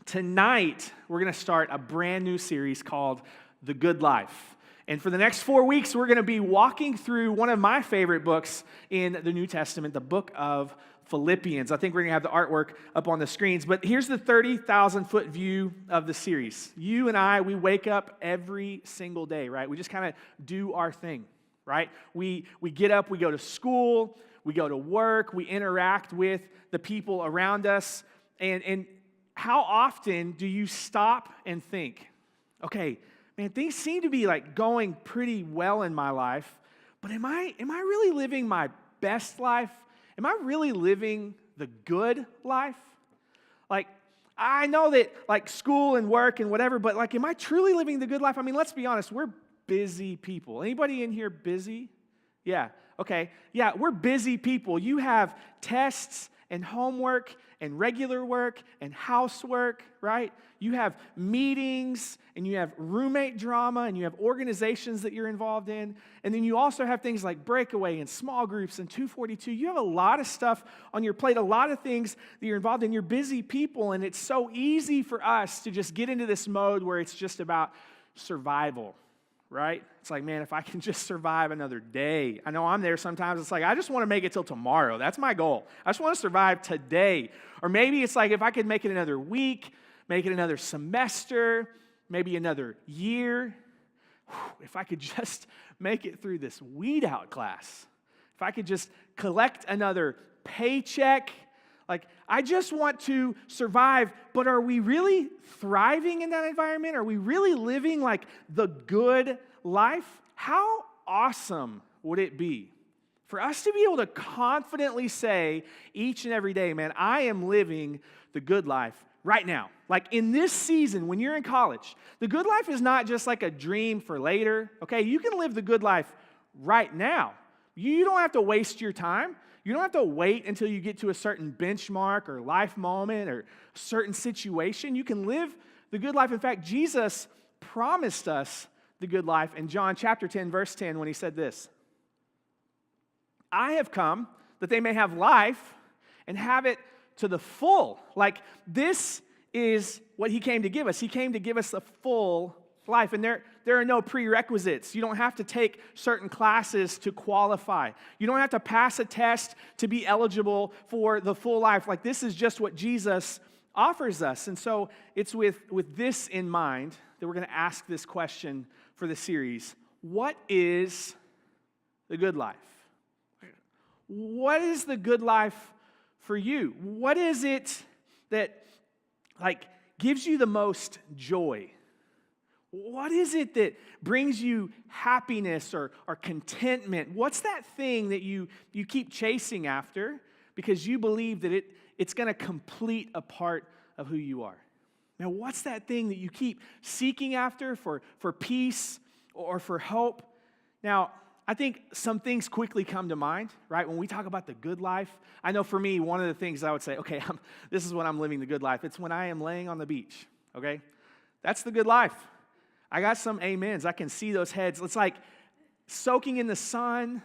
Tonight, we're going to start a brand new series called The Good Life. And for the next 4 weeks, we're going to be walking through one of my favorite books in the New Testament, the book of Philippians. I think we're going to have the artwork up on the screens. But here's the 30,000-foot view of the series. You and I, we wake up every single day, right? We just kind of do our thing, right? We get up, we go to school, we go to work, we interact with the people around us. And how often do you stop and think, okay, man, things seem to be like going pretty well in my life, but am I really living my best life? Am I really living the good life? Like, I know that like school and work and whatever, but like, am I truly living the good life? I mean, let's be honest, we're busy people. Anybody in here busy? Yeah, okay. Yeah, we're busy people. You have tests and homework and regular work and housework, right? You have meetings and you have roommate drama and you have organizations that you're involved in. And then you also have things like Breakaway and small groups and 242. You have a lot of stuff on your plate, a lot of things that you're involved in. You're busy people, and it's so easy for us to just get into this mode where it's just about survival, right? It's like, man, if I can just survive another day. I know I'm there sometimes. It's like, I just want to make it till tomorrow. That's my goal. I just want to survive today. Or maybe it's like, if I could make it another week, make it another semester, maybe another year. If I could just make it through this weed out class. If I could just collect another paycheck. Like, I just want to survive, but are we really thriving in that environment? Are we really living like the good life? How awesome would it be for us to be able to confidently say each and every day, man, I am living the good life right now. Like in this season, when you're in college, the good life is not just like a dream for later, okay? You can live the good life right now. You don't have to waste your time. You don't have to wait until you get to a certain benchmark or life moment or certain situation. You can live the good life. In fact, Jesus promised us the good life in John chapter 10, verse 10, when he said this, I have come that they may have life and have it to the full. Like, this is what he came to give us. He came to give us a full life. And there are no prerequisites. You don't have to take certain classes to qualify. You don't have to pass a test to be eligible for the full life. Like, this is just what Jesus offers us. And so it's with this in mind that we're going to ask this question for the series. What is the good life? What is the good life for you? What is it that like gives you the most joy? What is it that brings you happiness or contentment? What's that thing that you keep chasing after because you believe that it's going to complete a part of who you are? Now, what's that thing that you keep seeking after for peace or for hope? Now, I think some things quickly come to mind, right? When we talk about the good life, I know for me, one of the things I would say, okay, this is when I'm living the good life. It's when I am laying on the beach, okay? That's the good life. I got some amens. I can see those heads. It's like soaking in the sun,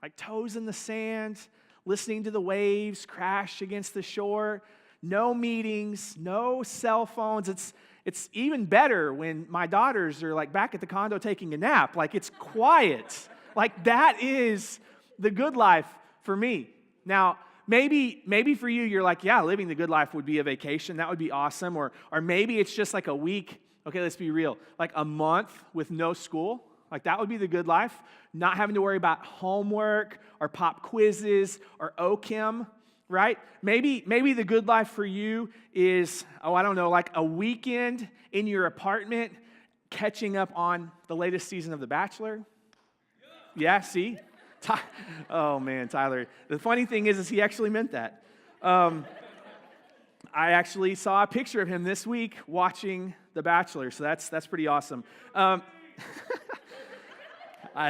like toes in the sand, listening to the waves crash against the shore. No meetings, no cell phones. It's even better when my daughters are like back at the condo taking a nap. Like, it's quiet. Like, that is the good life for me. Now, maybe for you, you're like, yeah, living the good life would be a vacation. That would be awesome. Or maybe it's just like a week. Okay, let's be real. Like a month with no school. Like, that would be the good life. Not having to worry about homework or pop quizzes or OChem, right? Maybe the good life for you is, I don't know, like a weekend in your apartment catching up on the latest season of The Bachelor. Yeah, see? Oh, man, Tyler. The funny thing is he actually meant that. I actually saw a picture of him this week watching The Bachelor, so that's pretty awesome. I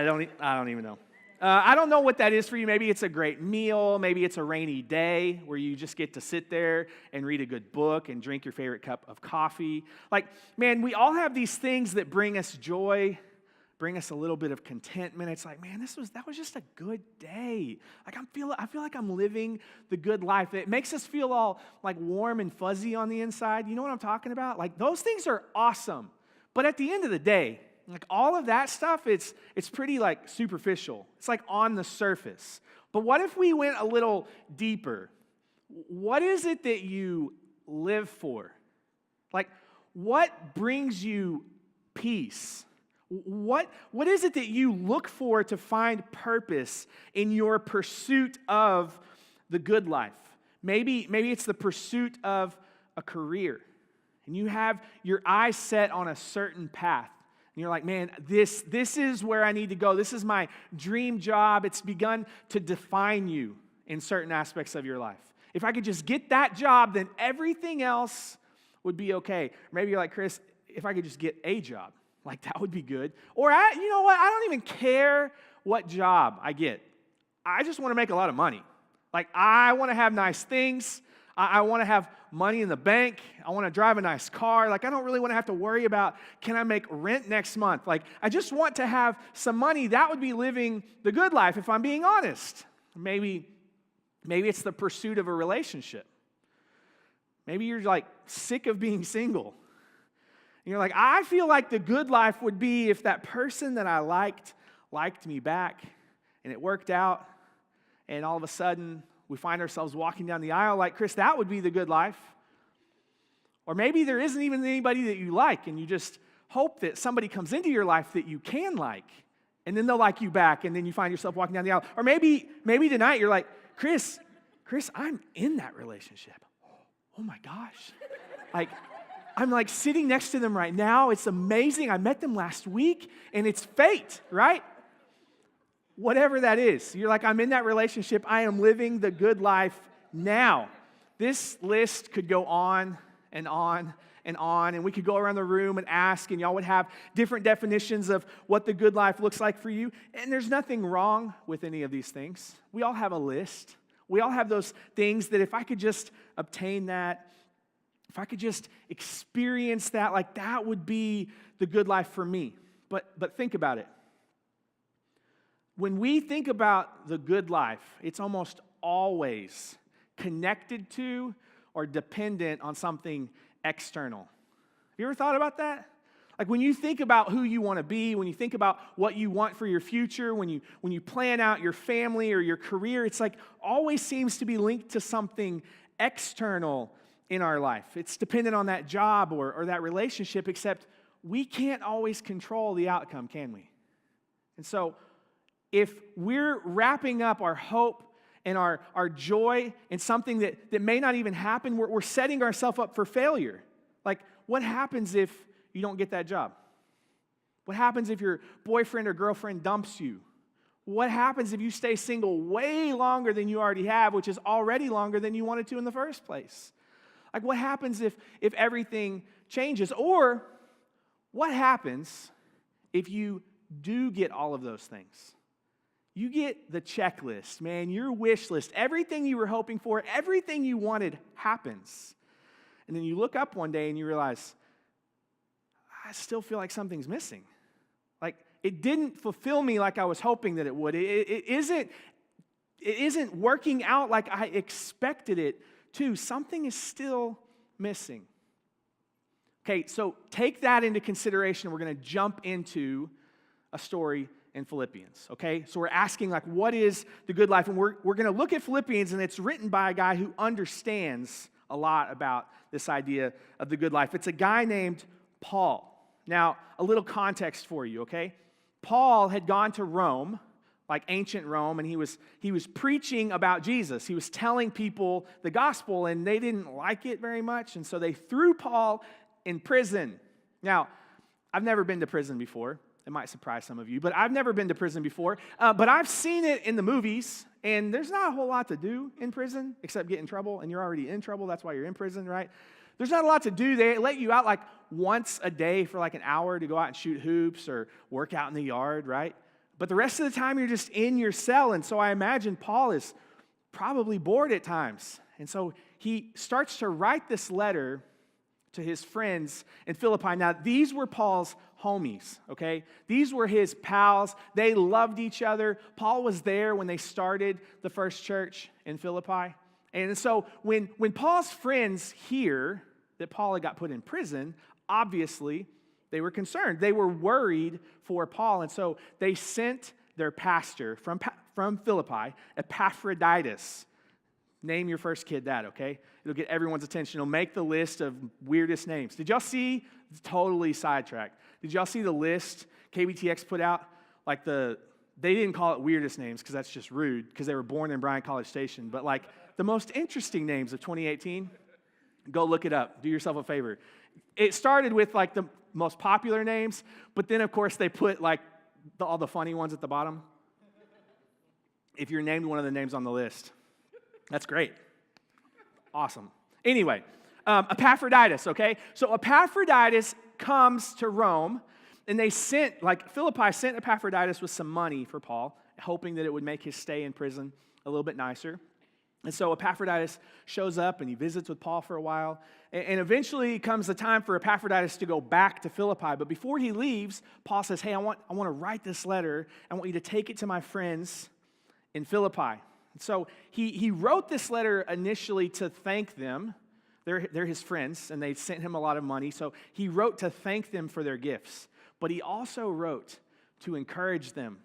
don't even know. I don't know what that is for you. Maybe it's a great meal. Maybe it's a rainy day where you just get to sit there and read a good book and drink your favorite cup of coffee. Like, man, we all have these things that bring us joy, bring us a little bit of contentment. It's like, man, that was just a good day. Like I feel like I'm living the good life. It makes us feel all like warm and fuzzy on the inside. You know what I'm talking about? Like those things are awesome. But at the end of the day, like all of that stuff, it's pretty like superficial. It's like on the surface. But what if we went a little deeper? What is it that you live for? Like what brings you peace? What is it that you look for to find purpose in your pursuit of the good life? Maybe it's the pursuit of a career, and you have your eyes set on a certain path. And you're like, man, this is where I need to go. This is my dream job. It's begun to define you in certain aspects of your life. If I could just get that job, then everything else would be okay. Maybe you're like, Chris, if I could just get a job. Like, that would be good. Or, you know what? I don't even care what job I get. I just want to make a lot of money. Like, I want to have nice things. I want to have money in the bank. I want to drive a nice car. Like, I don't really want to have to worry about, can I make rent next month? Like, I just want to have some money. That would be living the good life, if I'm being honest. Maybe it's the pursuit of a relationship. Maybe you're, like, sick of being single. And you're like, I feel like the good life would be if that person that I liked me back, and it worked out, and all of a sudden we find ourselves walking down the aisle like, Chris, that would be the good life. Or maybe there isn't even anybody that you like, and you just hope that somebody comes into your life that you can like, and then they'll like you back, and then you find yourself walking down the aisle. Or maybe tonight you're like, Chris, I'm in that relationship. Oh my gosh. I'm like sitting next to them right now. It's amazing. I met them last week, and it's fate, right? Whatever that is. You're like, I'm in that relationship. I am living the good life now. This list could go on and on and on, and we could go around the room and ask, and y'all would have different definitions of what the good life looks like for you. And there's nothing wrong with any of these things. We all have a list. We all have those things that if I could just obtain that, if I could just experience that, like that would be the good life for me. But think about it. When we think about the good life, it's almost always connected to or dependent on something external. Have you ever thought about that? Like when you think about who you want to be, when you think about what you want for your future, when you plan out your family or your career, it's like always seems to be linked to something external in our life. It's dependent on that job or that relationship, except we can't always control the outcome, can we? And so if we're wrapping up our hope and our joy in something that may not even happen, we're setting ourselves up for failure. Like, what happens if you don't get that job? What happens if your boyfriend or girlfriend dumps you? What happens if you stay single way longer than you already have, which is already longer than you wanted to in the first place? Like, what happens if everything changes? Or what happens if you do get all of those things? You get the checklist, man, your wish list, everything you were hoping for, everything you wanted happens. And then you look up one day and you realize, I still feel like something's missing. Like, it didn't fulfill me like I was hoping that it would. It isn't working out like I expected it to. Something is still missing. Okay, so take that into consideration. We're going to jump into a story in Philippians, okay? So we're asking, like, what is the good life? And we're going to look at Philippians, and it's written by a guy who understands a lot about this idea of the good life. It's a guy named Paul. Now, a little context for you, okay? Paul had gone to Rome, like ancient Rome, and he was preaching about Jesus. He was telling people the gospel, and they didn't like it very much, and so they threw Paul in prison. Now, I've never been to prison before. It might surprise some of you, but I've never been to prison before. But I've seen it in the movies, and there's not a whole lot to do in prison except get in trouble, and you're already in trouble. That's why you're in prison, right? There's not a lot to do. They let you out like once a day for like an hour to go out and shoot hoops or work out in the yard, right? But the rest of the time, you're just in your cell, and so I imagine Paul is probably bored at times. And so he starts to write this letter to his friends in Philippi. Now, these were Paul's homies, okay? These were his pals. They loved each other. Paul was there when they started the first church in Philippi. And so when Paul's friends hear that Paul had got put in prison, obviously they were concerned. They were worried for Paul. And so they sent their pastor from Philippi, Epaphroditus. Name your first kid that, okay? It'll get everyone's attention. It'll make the list of weirdest names. Did y'all see? Totally sidetracked. Did y'all see the list KBTX put out? Like they didn't call it weirdest names because that's just rude because they were born in Bryan College Station. But like the most interesting names of 2018, go look it up. Do yourself a favor. It started with like the most popular names, but then of course they put like all the funny ones at the bottom. If you're named one of the names on the list, that's great. Awesome. Anyway, Epaphroditus, okay? So Epaphroditus comes to Rome, and Philippi sent Epaphroditus with some money for Paul, hoping that it would make his stay in prison a little bit nicer. And so Epaphroditus shows up, and he visits with Paul for a while. And eventually comes the time for Epaphroditus to go back to Philippi. But before he leaves, Paul says, hey, I want to write this letter. I want you to take it to my friends in Philippi. So he wrote this letter initially to thank them. They're his friends, and they sent him a lot of money. So he wrote to thank them for their gifts. But he also wrote to encourage them.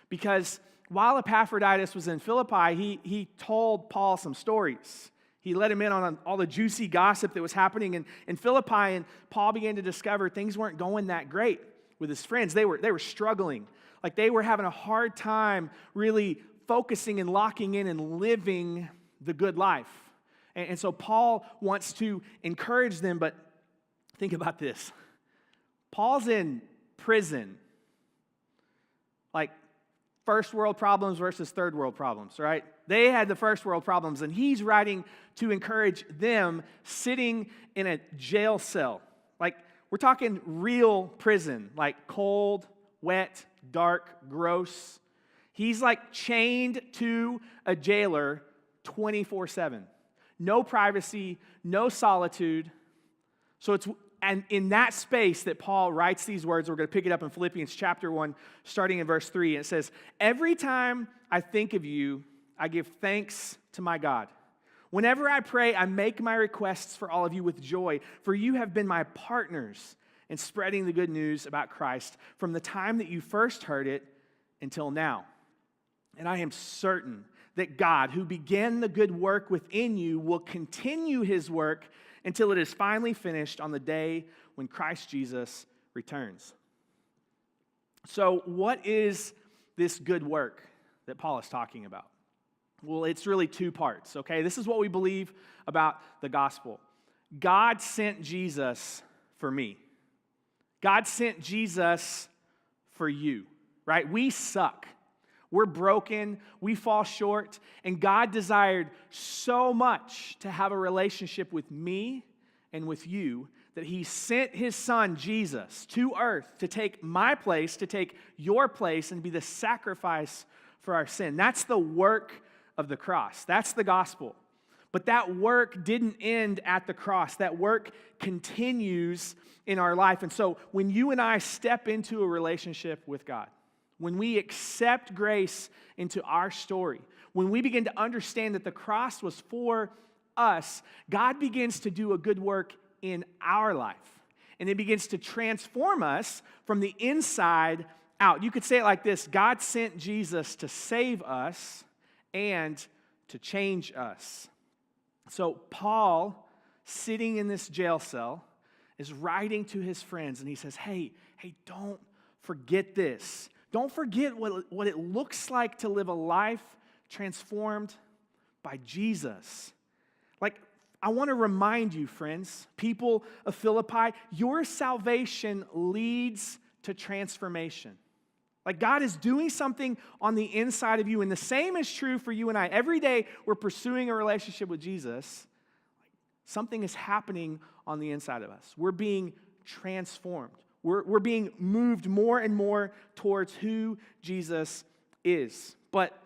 Because while Epaphroditus was in Philippi, he told Paul some stories. He let him in on all the juicy gossip that was happening in Philippi, and Paul began to discover things weren't going that great with his friends. They were struggling. Like they were having a hard time really focusing and locking in and living the good life. And so Paul wants to encourage them, but think about this. Paul's in prison. Like first world problems versus third world problems, right? They had the first world problems, and he's writing to encourage them sitting in a jail cell. Like we're talking real prison, like cold, wet, dark, gross. He's like chained to a jailer 24/7. No privacy, no solitude. So and in that space that Paul writes these words, we're going to pick it up in Philippians chapter 1, starting in verse 3. It says, every time I think of you, I give thanks to my God. Whenever I pray, I make my requests for all of you with joy, for you have been my partners in spreading the good news about Christ from the time that you first heard it until now. And I am certain that God, who began the good work within you, will continue his work until it is finally finished on the day when Christ Jesus returns. So what is this good work that Paul is talking about? Well, it's really two parts, okay? This is what we believe about the gospel. God sent Jesus for me. God sent Jesus for you, right? We suck. We're broken, we fall short, and God desired so much to have a relationship with me and with you that he sent his son, Jesus, to earth to take my place, to take your place, and be the sacrifice for our sin. That's the work of the cross. That's the gospel. But that work didn't end at the cross. That work continues in our life. And so when you and I step into a relationship with God, when we accept grace into our story, when we begin to understand that the cross was for us, God begins to do a good work in our life. And it begins to transform us from the inside out. You could say it like this: God sent Jesus to save us and to change us. So Paul, sitting in this jail cell, is writing to his friends, and he says, hey, don't forget this. Don't forget what it looks like to live a life transformed by Jesus. Like, I want to remind you, friends, people of Philippi, your salvation leads to transformation. Like, God is doing something on the inside of you, and the same is true for you and I. Every day we're pursuing a relationship with Jesus, something is happening on the inside of us. We're being transformed. We're being moved more and more towards who Jesus is. But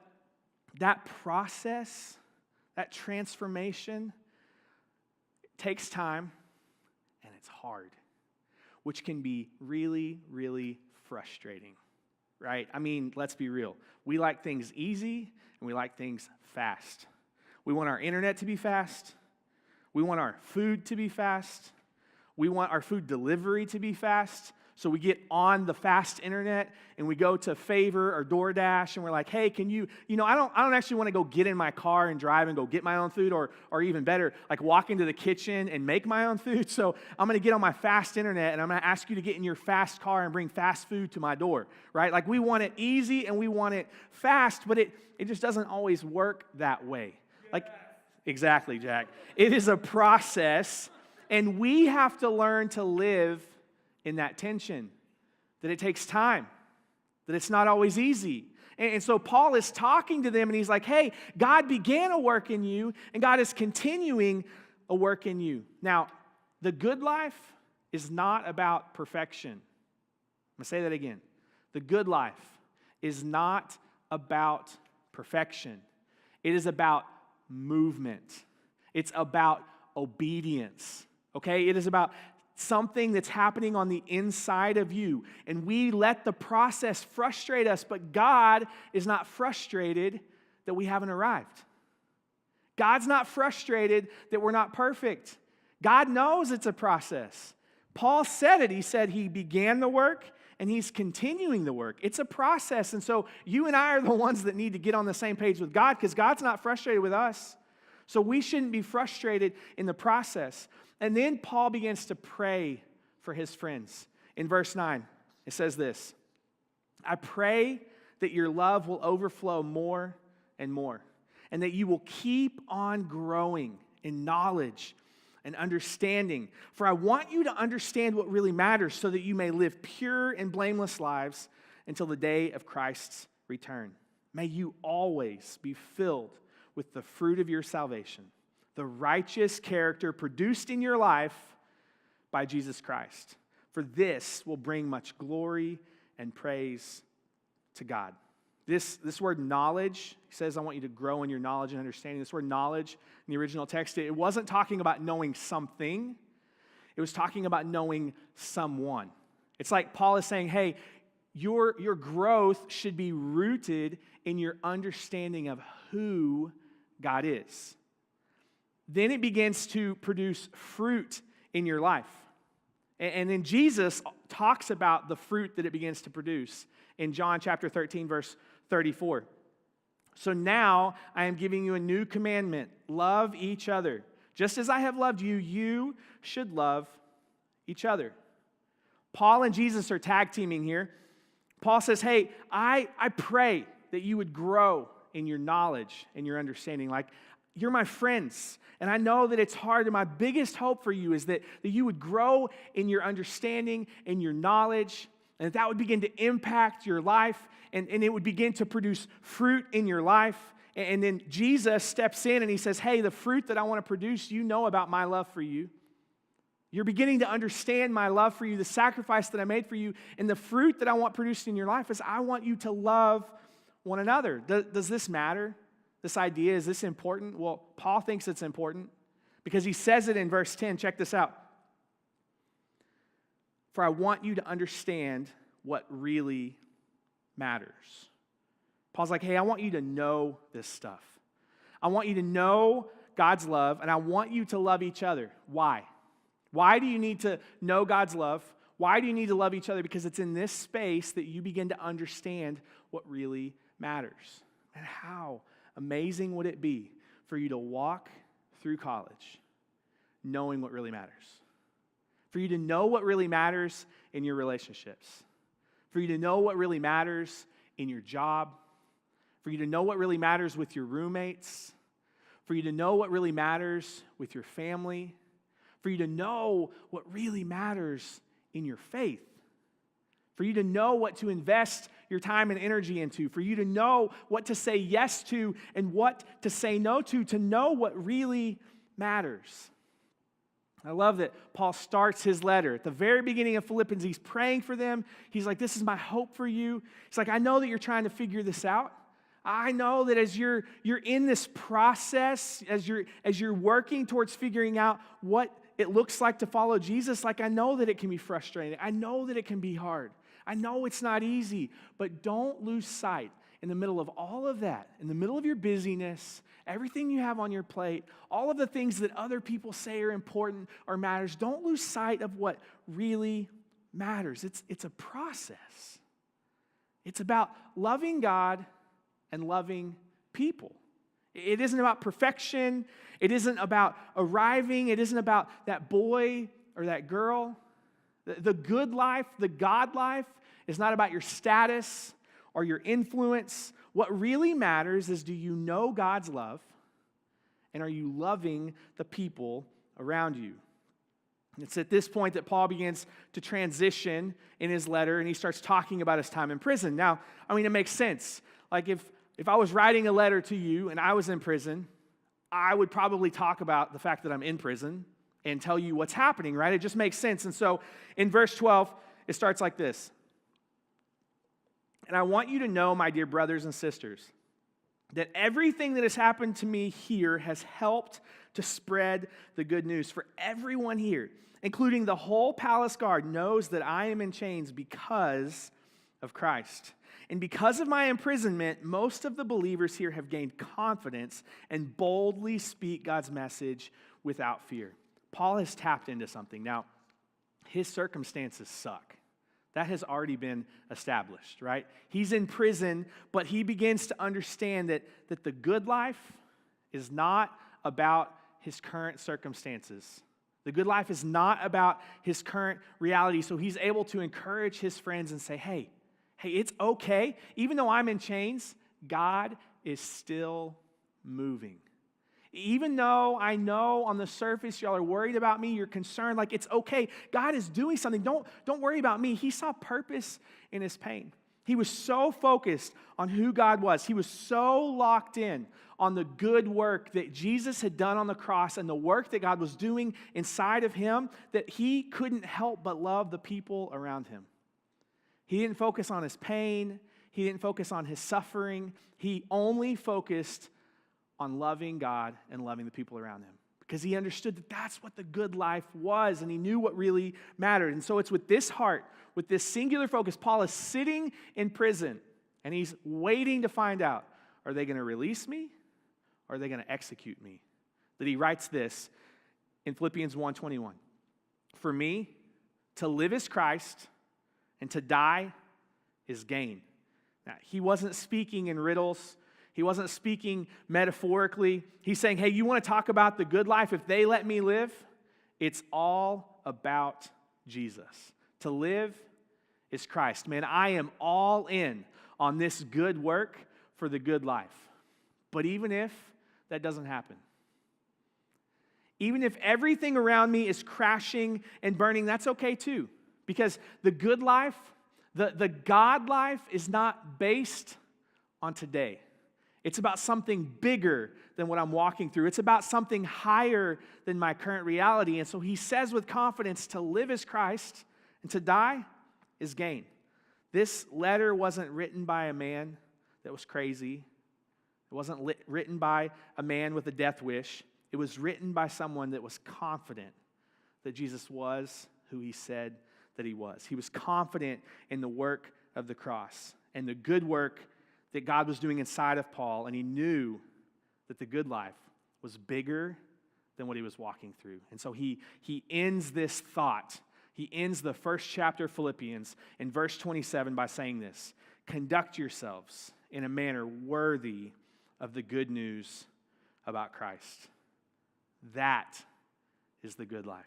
that process, that transformation, takes time and it's hard, which can be really, really frustrating, right? I mean, let's be real. We like things easy and we like things fast. We want our internet to be fast. We want our food to be fast. We want our food delivery to be fast. So we get on the fast internet and we go to Favor or DoorDash and we're like, hey, can you I don't actually want to go get in my car and drive and go get my own food or even better, like walk into the kitchen and make my own food. So I'm going to get on my fast internet and I'm going to ask you to get in your fast car and bring fast food to my door, right? Like we want it easy and we want it fast, but it just doesn't always work that way. Like, exactly, Jack. It is a process and we have to learn to live in that tension, that it takes time, that it's not always easy. And so Paul is talking to them and he's like, hey, God began a work in you and God is continuing a work in you. Now, the good life is not about perfection. I'm going to say that again. The good life is not about perfection. It is about movement. It's about obedience. Okay? It is about something that's happening on the inside of you. And we let the process frustrate us, but God is not frustrated that we haven't arrived. God's not frustrated that we're not perfect. God knows it's a process. Paul said it. He said he began the work and he's continuing the work. It's a process. And so you and I are the ones that need to get on the same page with God because God's not frustrated with us. So we shouldn't be frustrated in the process. And then Paul begins to pray for his friends. In verse 9, it says this, I pray that your love will overflow more and more, and that you will keep on growing in knowledge and understanding. For I want you to understand what really matters so that you may live pure and blameless lives until the day of Christ's return. May you always be filled with the fruit of your salvation, the righteous character produced in your life by Jesus Christ. For this will bring much glory and praise to God. This word knowledge, he says, I want you to grow in your knowledge and understanding. This word knowledge in the original text, it wasn't talking about knowing something. It was talking about knowing someone. It's like Paul is saying, hey, your growth should be rooted in your understanding of who God is. Then it begins to produce fruit in your life. And then Jesus talks about the fruit that it begins to produce in John chapter 13, verse 34. So now I am giving you a new commandment. Love each other. Just as I have loved you, you should love each other. Paul and Jesus are tag teaming here. Paul says, hey, I pray that you would grow in your knowledge and your understanding. Like, you're my friends, and I know that it's hard, and my biggest hope for you is that you would grow in your understanding and your knowledge, and that would begin to impact your life, and it would begin to produce fruit in your life. And then Jesus steps in and he says, hey, the fruit that I want to produce, you know about my love for you. You're beginning to understand my love for you, the sacrifice that I made for you, and the fruit that I want produced in your life is I want you to love one another. Does this matter? This idea, is this important? Well, Paul thinks it's important because he says it in verse 10. Check this out. For I want you to understand what really matters. Paul's like, hey, I want you to know this stuff. I want you to know God's love, and I want you to love each other. Why? Why do you need to know God's love? Why do you need to love each other? Because it's in this space that you begin to understand what really matters. And how amazing would it be for you to walk through college knowing what really matters? For you to know what really matters in your relationships. For you to know what really matters in your job. For you to know what really matters with your roommates. For you to know what really matters with your family. For you to know what really matters in your faith. For you to know what to invest your time and energy into. For you to know what to say yes to and what to say no to know what really matters. I love that Paul starts his letter. At the very beginning of Philippians, he's praying for them. He's like, this is my hope for you. He's like, I know that you're trying to figure this out. I know that as you're in this process, as you're working towards figuring out what it looks like to follow Jesus, like I know that it can be frustrating. I know that it can be hard. I know it's not easy, but don't lose sight in the middle of all of that, in the middle of your busyness, everything you have on your plate, all of the things that other people say are important or matters, don't lose sight of what really matters. It's a process. It's about loving God and loving people. It isn't about perfection. It isn't about arriving. It isn't about that boy or that girl. The good life, the God life, is not about your status or your influence. What really matters is, do you know God's love, and are you loving the people around you? It's at this point that Paul begins to transition in his letter, and he starts talking about his time in prison. Now, it makes sense. Like if I was writing a letter to you and I was in prison, I would probably talk about the fact that I'm in prison and tell you what's happening, right? It just makes sense. And so in verse 12, it starts like this. And I want you to know, my dear brothers and sisters, that everything that has happened to me here has helped to spread the good news. For everyone here, including the whole palace guard, knows that I am in chains because of Christ. And because of my imprisonment, most of the believers here have gained confidence and boldly speak God's message without fear. Paul has tapped into something. Now, his circumstances suck. That has already been established, right? He's in prison, but he begins to understand that the good life is not about his current circumstances. The good life is not about his current reality. So he's able to encourage his friends and say, hey, it's okay. Even though I'm in chains, God is still moving. Even though I know on the surface y'all are worried about me, you're concerned, like it's okay. God is doing something. Don't worry about me. He saw purpose in his pain. He was so focused on who God was. He was so locked in on the good work that Jesus had done on the cross and the work that God was doing inside of him that he couldn't help but love the people around him. He didn't focus on his pain. He didn't focus on his suffering. He only focused on loving God and loving the people around him because he understood that that's what the good life was, and he knew what really mattered. And so it's with this heart, with this singular focus, Paul is sitting in prison, and he's waiting to find out, are they going to release me or are they going to execute me? That he writes this in Philippians 1:21. For me, to live is Christ, and to die is gain. Now, he wasn't speaking in riddles. He wasn't speaking metaphorically. He's saying, hey, you want to talk about the good life? If they let me live, it's all about Jesus. To live is Christ. Man, I am all in on this good work for the good life. But even if that doesn't happen, even if everything around me is crashing and burning, that's okay too. Because the good life, the God life is not based on today. It's about something bigger than what I'm walking through. It's about something higher than my current reality. And so he says with confidence, to live is Christ and to die is gain. This letter wasn't written by a man that was crazy. It wasn't written by a man with a death wish. It was written by someone that was confident that Jesus was who he said that he was. He was confident in the work of the cross and the good work that God was doing inside of Paul, and he knew that the good life was bigger than what he was walking through. And so he ends this thought. He ends the first chapter of Philippians in verse 27 by saying this: conduct yourselves in a manner worthy of the good news about Christ. That is the good life.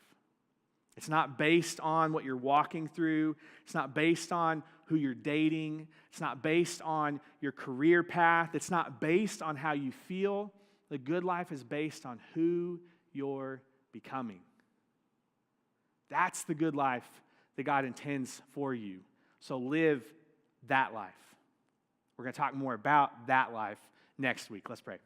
It's not based on what you're walking through. It's not based on who you're dating. It's not based on your career path. It's not based on how you feel. The good life is based on who you're becoming. That's the good life that God intends for you. So live that life. We're going to talk more about that life next week. Let's pray.